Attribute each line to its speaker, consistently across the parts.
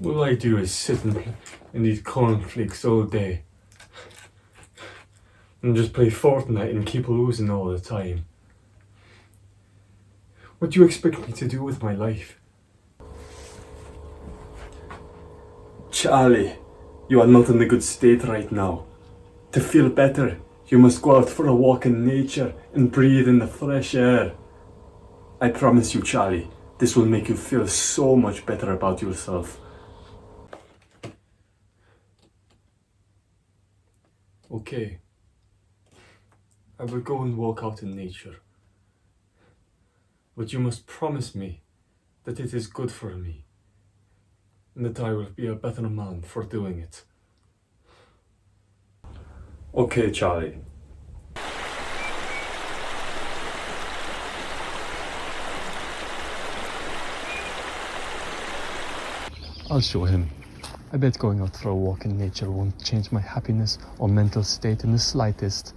Speaker 1: All I do is sit and eat cornflakes all day. And just play Fortnite and keep losing all the time. What do you expect me to do with my life? Charlie, you are not in a good state right now. To feel better, you must go out for a walk in nature and breathe in the fresh air. I promise you, Charlie, this will make you feel so much better about yourself. Okay, I will go and walk out in nature. But you must promise me that it is good for me, and that I will be a better man for doing it. Okay, Charlie. I'll show him. I bet going out for a walk in nature won't change my happiness or mental state in the slightest.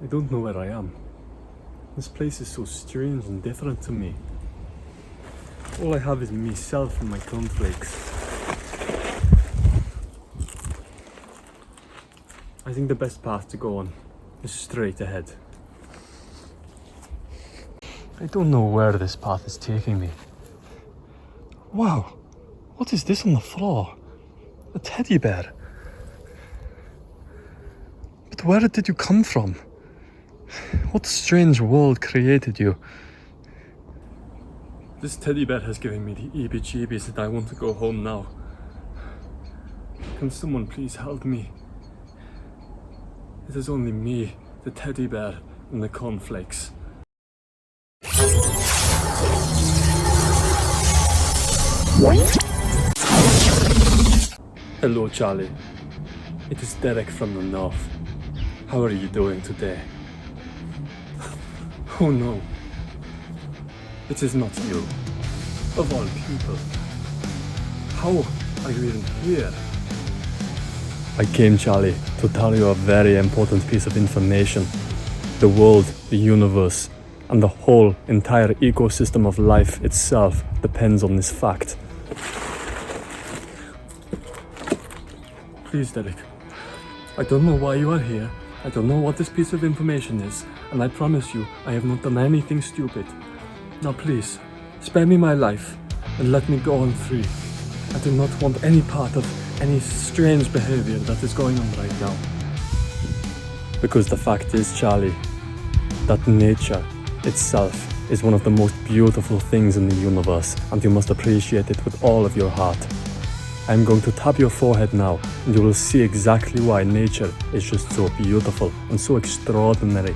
Speaker 1: I don't know where I am. This place is so strange and different to me. All I have is myself and my cornflakes. I think the best path to go on is straight ahead. I don't know where this path is taking me. Wow, what is this on the floor? A teddy bear. But where did you come from? What strange world created you? This teddy bear has given me the heebie-jeebies and I want to go home now. Can someone please help me? It is only me, the teddy bear, and the cornflakes. Hello, Charlie. It is Derek from the north. How are you doing today? Oh no. It is not you. Of all people. How are you even here? I came, Charlie, to tell you a very important piece of information. The world, the universe, and the whole entire ecosystem of life itself depends on this fact. Please, Derek. I don't know why you are here. I don't know what this piece of information is, and I promise you, I have not done anything stupid. Now please, spare me my life, and let me go on free. I do not want any part of any strange behavior that is going on right now. Because the fact is, Charlie, that nature itself is one of the most beautiful things in the universe, and you must appreciate it with all of your heart. I'm going to tap your forehead now, and you will see exactly why nature is just so beautiful and so extraordinary.